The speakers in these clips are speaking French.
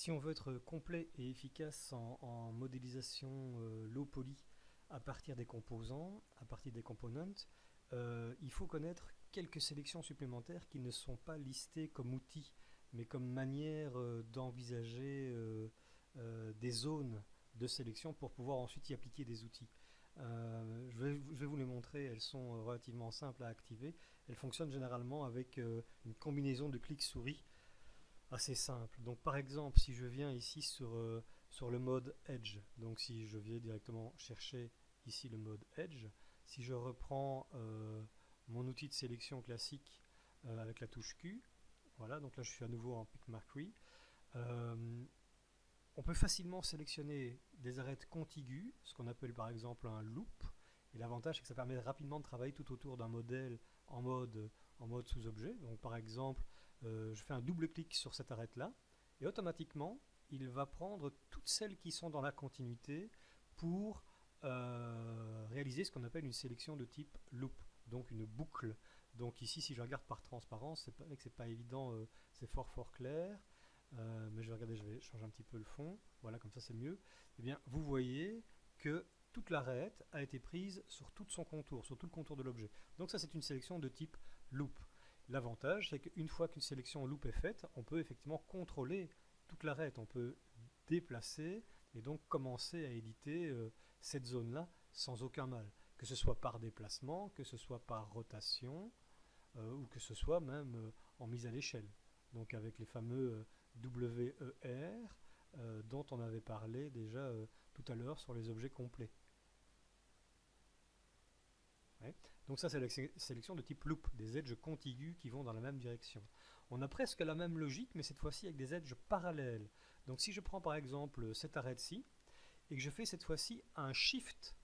Si on veut être complet et efficace en modélisation low poly à partir des composants, à partir des components, il faut connaître quelques sélections supplémentaires qui ne sont pas listées comme outils, mais comme manière d'envisager des zones de sélection pour pouvoir ensuite y appliquer des outils. Je vais vous les montrer, elles sont relativement simples à activer. Elles fonctionnent généralement avec une combinaison de clics souris assez simple. Donc par exemple, si je viens ici sur le mode Edge, donc si je viens directement chercher ici le mode Edge, si je reprends mon outil de sélection classique avec la touche Q, voilà, donc là je suis à nouveau en PicMarquee, on peut facilement sélectionner des arêtes contiguës, ce qu'on appelle par exemple un loop, et l'avantage c'est que ça permet rapidement de travailler tout autour d'un modèle en mode, sous-objet. Donc par exemple, je fais un double clic sur cette arête là, et automatiquement il va prendre toutes celles qui sont dans la continuité pour réaliser ce qu'on appelle une sélection de type loop, donc une boucle. Donc ici, si je regarde par transparence, c'est pas, c'est pas évident, c'est fort clair. Mais je vais regarder, je vais changer un petit peu le fond, voilà, comme ça c'est mieux. Eh bien, vous voyez que toute l'arête a été prise sur tout son contour, sur tout le contour de l'objet. Donc ça c'est une sélection de type loop. L'avantage c'est qu'une fois qu'une sélection loop est faite, on peut effectivement contrôler toute l'arête, on peut déplacer et donc commencer à éditer cette zone-là sans aucun mal. Que ce soit par déplacement, que ce soit par rotation, ou que ce soit même en mise à l'échelle. Donc avec les fameux WER dont on avait parlé déjà tout à l'heure sur les objets complets. Ouais. Donc ça c'est la sélection de type loop, des edges contigus qui vont dans la même direction. On a presque la même logique, mais cette fois-ci avec des edges parallèles. Donc si je prends par exemple cette arête-ci, et que je fais cette fois-ci un shift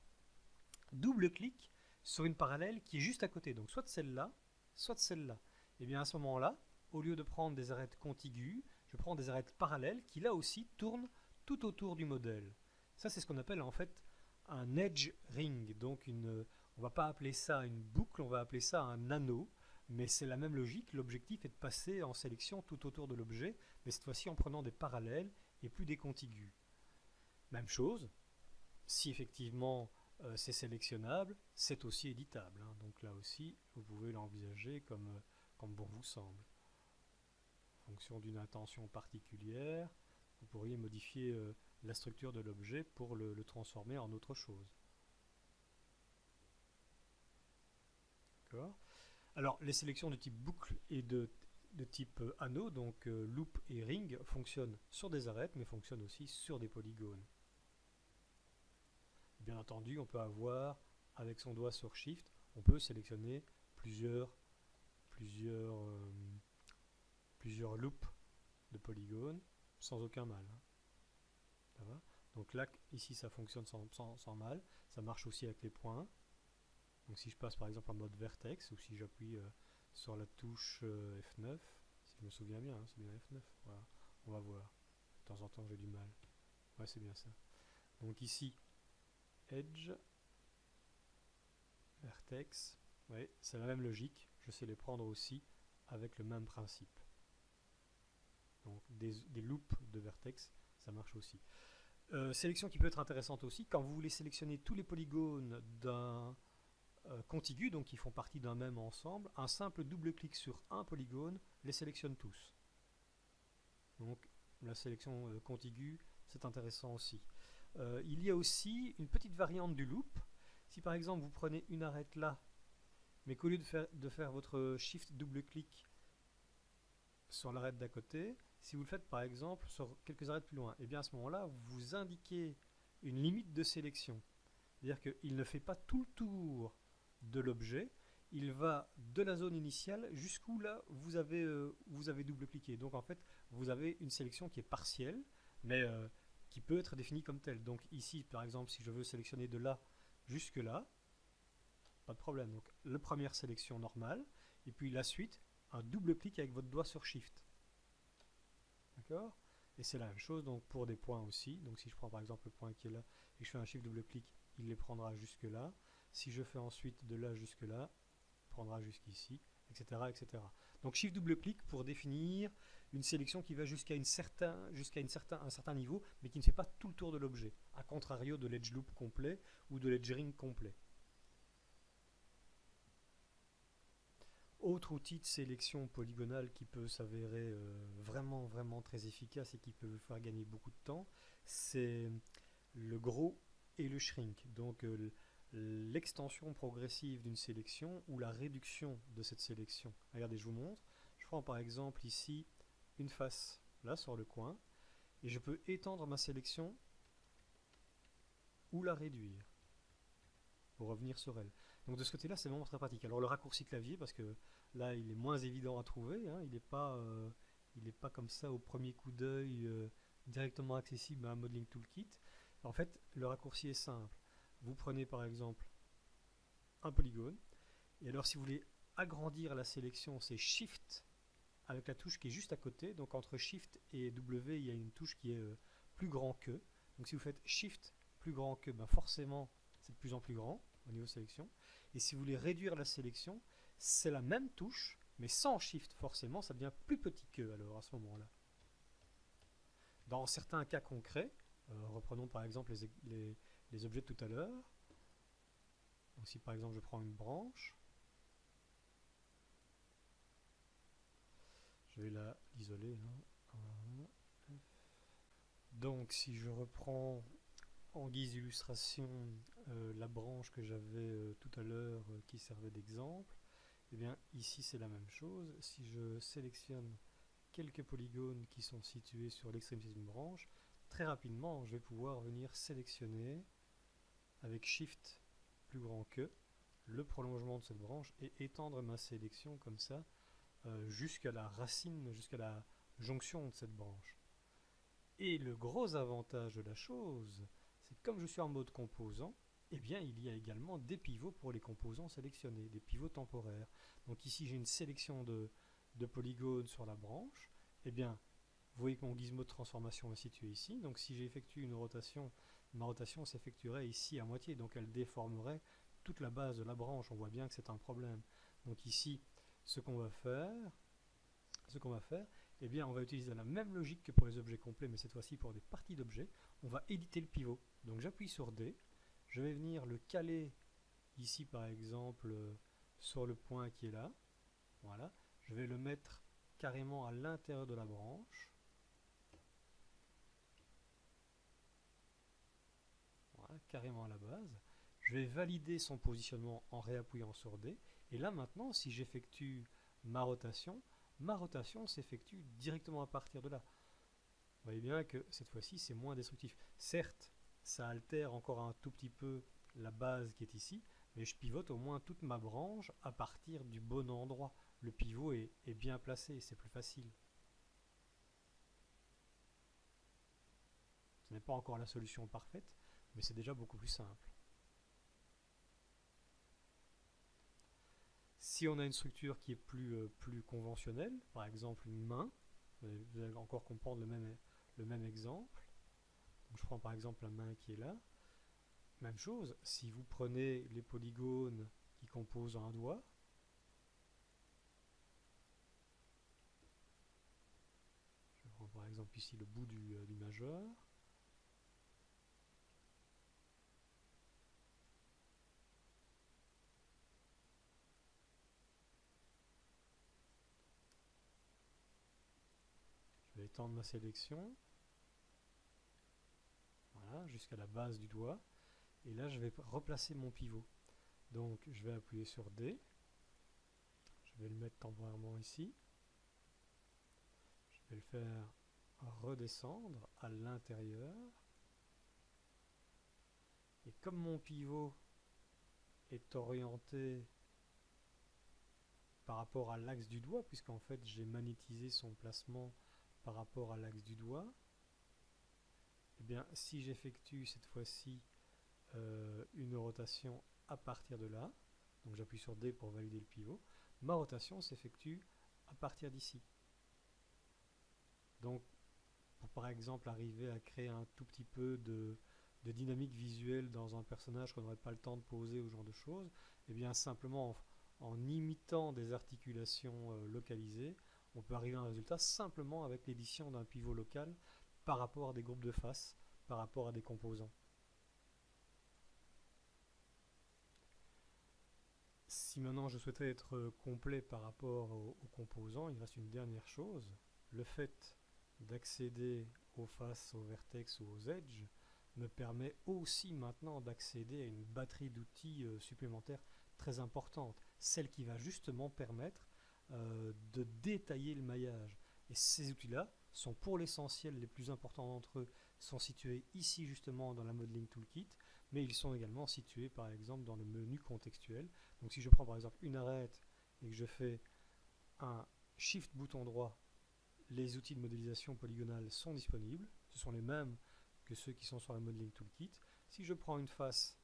double-clic sur une parallèle qui est juste à côté, donc soit de celle-là, soit de celle-là. Et bien à ce moment-là, au lieu de prendre des arêtes contiguës, je prends des arêtes parallèles qui là aussi tournent tout autour du modèle. Ça c'est ce qu'on appelle en fait un edge ring, donc on va pas appeler ça une boucle, on va appeler ça un anneau, mais c'est la même logique, l'objectif est de passer en sélection tout autour de l'objet, mais cette fois-ci en prenant des parallèles et plus des contigus. Même chose, si effectivement c'est sélectionnable, c'est aussi éditable, hein. Donc là aussi, vous pouvez l'envisager comme bon vous semble. En fonction d'une intention particulière, vous pourriez modifier la structure de l'objet pour le transformer en autre chose. D'accord. Alors, les sélections de type boucle et de type anneau, donc loop et ring, fonctionnent sur des arêtes, mais fonctionnent aussi sur des polygones. Bien entendu, on peut avoir, avec son doigt sur Shift, on peut sélectionner plusieurs loops de polygones sans aucun mal, hein. Ça va. Donc là, ici, ça fonctionne sans mal. Ça marche aussi avec les points. Donc si je passe par exemple en mode vertex, ou si j'appuie sur la touche F9, si je me souviens bien, hein, c'est bien F9, voilà, on va voir. De temps en temps, j'ai du mal. Ouais, c'est bien ça. Donc ici, Edge, Vertex, ouais, c'est la même logique. Je sais les prendre aussi avec le même principe. Donc des loops de vertex, ça marche aussi. Sélection qui peut être intéressante aussi, quand vous voulez sélectionner tous les polygones d'un contigu, donc qui font partie d'un même ensemble, un simple double-clic sur un polygone les sélectionne tous. Donc la sélection contiguë, c'est intéressant aussi. Il y a aussi une petite variante du loop. Si par exemple vous prenez une arête là, mais qu'au lieu de faire votre shift double-clic sur l'arête d'à côté, si vous le faites par exemple sur quelques arêtes plus loin, et bien à ce moment-là, vous indiquez une limite de sélection. C'est-à-dire qu'il ne fait pas tout le tour de l'objet, il va de la zone initiale jusqu'où là vous avez double-cliqué. Donc en fait, vous avez une sélection qui est partielle, mais qui peut être définie comme telle. Donc ici, par exemple, si je veux sélectionner de là jusque là, pas de problème. Donc la première sélection normale, et puis la suite, un double-clic avec votre doigt sur Shift. D'accord? Et c'est la même chose donc pour des points aussi. Donc si je prends par exemple le point qui est là et je fais un Shift double-clic, il les prendra jusque là. Si je fais ensuite de là jusque là, prendra jusqu'ici, etc., etc. Donc Shift double-clic pour définir une sélection qui va jusqu'à un certain niveau, mais qui ne fait pas tout le tour de l'objet, à contrario de l'edge loop complet ou de l'edge ring complet. Autre outil de sélection polygonale qui peut s'avérer vraiment très efficace et qui peut vous faire gagner beaucoup de temps, c'est le grow et le shrink. Donc l'extension progressive d'une sélection ou la réduction de cette sélection. Regardez, je vous montre. Je prends par exemple ici une face, là sur le coin, et je peux étendre ma sélection ou la réduire pour revenir sur elle. Donc de ce côté-là, c'est vraiment très pratique. Alors le raccourci clavier, parce que là, il est moins évident à trouver, hein, il n'est pas comme ça au premier coup d'œil directement accessible à un Modeling Toolkit. En fait, le raccourci est simple. Vous prenez par exemple un polygone, et alors si vous voulez agrandir la sélection, c'est Shift avec la touche qui est juste à côté. Donc entre Shift et W, il y a une touche qui est plus grand que. Donc si vous faites Shift plus grand que, ben forcément c'est de plus en plus grand au niveau sélection. Et si vous voulez réduire la sélection, c'est la même touche, mais sans Shift forcément, ça devient plus petit que alors à ce moment-là. Dans certains cas concrets, reprenons par exemple les objets de tout à l'heure. Donc si par exemple je prends une branche, je vais l'isoler. Donc si je reprends en guise d'illustration la branche que j'avais tout à l'heure qui servait d'exemple, et bien ici c'est la même chose. Si je sélectionne quelques polygones qui sont situés sur l'extrémité d'une branche, très rapidement je vais pouvoir venir sélectionner avec Shift plus grand que le prolongement de cette branche et étendre ma sélection comme ça jusqu'à la racine, jusqu'à la jonction de cette branche. Et le gros avantage de la chose, c'est que comme je suis en mode composant, eh bien il y a également des pivots pour les composants sélectionnés, des pivots temporaires. Donc ici j'ai une sélection de polygones sur la branche, eh bien vous voyez que mon gizmo de transformation est situé ici, donc si j'effectue une rotation, ma rotation s'effectuerait ici à moitié, donc elle déformerait toute la base de la branche. On voit bien que c'est un problème. Donc ici, ce qu'on va faire, eh bien on va utiliser la même logique que pour les objets complets, mais cette fois-ci pour des parties d'objets. On va éditer le pivot. Donc j'appuie sur D, je vais venir le caler ici par exemple sur le point qui est là. Voilà, je vais le mettre carrément à l'intérieur de la branche. Voilà, carrément à la base. Je vais valider son positionnement en réappuyant sur D. Et là maintenant, si j'effectue ma rotation s'effectue directement à partir de là. Vous voyez bien que cette fois-ci, c'est moins destructif. Certes, ça altère encore un tout petit peu la base qui est ici, mais je pivote au moins toute ma branche à partir du bon endroit. Le pivot est bien placé, c'est plus facile. Ce n'est pas encore la solution parfaite, mais c'est déjà beaucoup plus simple. Si on a une structure qui est plus conventionnelle, par exemple une main, vous allez encore comprendre le même exemple. Donc je prends par exemple la main qui est là. Même chose, si vous prenez les polygones qui composent un doigt, je prends par exemple ici le bout du majeur, je vais étendre ma sélection, voilà, jusqu'à la base du doigt, et là je vais replacer mon pivot. Donc je vais appuyer sur D, je vais le mettre temporairement ici, je vais le faire redescendre à l'intérieur, et comme mon pivot est orienté par rapport à l'axe du doigt, puisqu'en fait j'ai magnétisé son placement par rapport à l'axe du doigt, et bien si j'effectue cette fois-ci une rotation à partir de là, donc j'appuie sur D pour valider le pivot, ma rotation s'effectue à partir d'ici. Donc pour par exemple arriver à créer un tout petit peu de dynamique visuelle dans un personnage qu'on n'aurait pas le temps de poser ou ce genre de choses, et bien simplement en imitant des articulations localisées, on peut arriver à un résultat simplement avec l'édition d'un pivot local par rapport à des groupes de faces, par rapport à des composants. Si maintenant je souhaitais être complet par rapport aux composants, il reste une dernière chose. Le fait d'accéder aux faces, aux vertex ou aux edges me permet aussi maintenant d'accéder à une batterie d'outils supplémentaires très importante, celle qui va justement permettre de détailler le maillage. Et ces outils-là sont pour l'essentiel les plus importants d'entre eux, sont situés ici justement dans la Modeling Toolkit, mais ils sont également situés par exemple dans le menu contextuel. Donc si je prends par exemple une arête et que je fais un Shift bouton droit, les outils de modélisation polygonale sont disponibles. Ce sont les mêmes que ceux qui sont sur la Modeling Toolkit. Si je prends une face,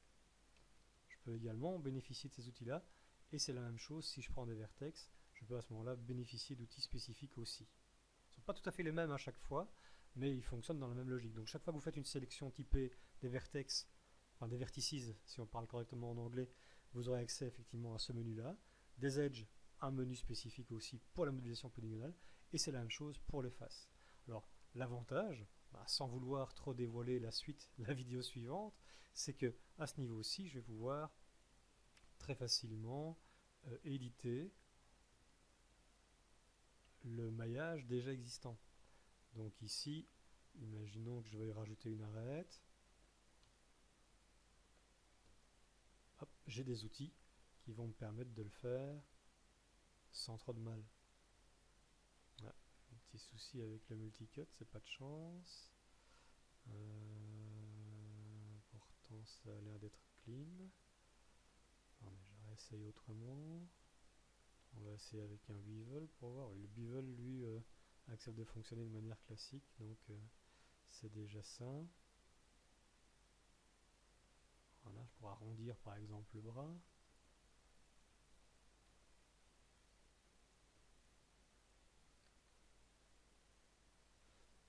je peux également bénéficier de ces outils-là. Et c'est la même chose si je prends des vertex, je peux à ce moment-là bénéficier d'outils spécifiques aussi. Ils ne sont pas tout à fait les mêmes à chaque fois, mais ils fonctionnent dans la même logique. Donc chaque fois que vous faites une sélection typée des vertex, enfin des vertices, si on parle correctement en anglais, vous aurez accès effectivement à ce menu-là. Des edges, un menu spécifique aussi pour la modélisation polygonale, et c'est la même chose pour les faces. Alors l'avantage, sans vouloir trop dévoiler la suite, la vidéo suivante, c'est que à ce niveau-ci, je vais pouvoir très facilement éditer le maillage déjà existant. Donc ici, imaginons que je vais rajouter une arête. J'ai des outils qui vont me permettre de le faire sans trop de mal. Ah, un petit souci avec le multicut, c'est pas de chance. Pourtant ça a l'air d'être clean. Non, mais je vais essayer autrement. On va essayer avec un bevel pour voir. Oui, le bevel lui accepte de fonctionner de manière classique, donc c'est déjà ça. Voilà, je pourrais arrondir par exemple le bras.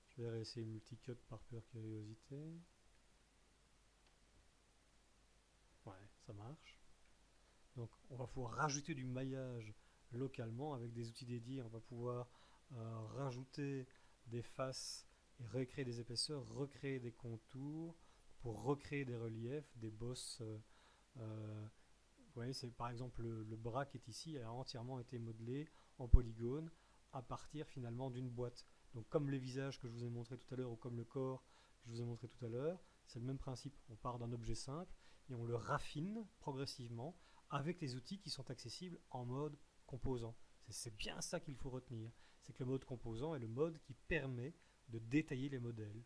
Je vais réessayer le multicut par pure curiosité. Ouais, ça marche. Donc on va pouvoir rajouter du maillage localement avec des outils dédiés. On va pouvoir rajouter des faces et recréer des épaisseurs, recréer des contours pour recréer des reliefs, des bosses. Vous voyez, c'est par exemple le bras qui est ici a entièrement été modelé en polygone à partir finalement d'une boîte. Donc comme les visages que je vous ai montré tout à l'heure ou comme le corps que je vous ai montré tout à l'heure, c'est le même principe. On part d'un objet simple et on le raffine progressivement avec les outils qui sont accessibles en mode composant. C'est bien ça qu'il faut retenir. C'est que le mode composant est le mode qui permet de détailler les modèles.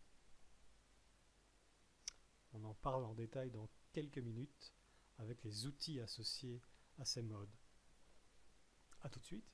On en parle en détail dans quelques minutes avec les outils associés à ces modes. A tout de suite.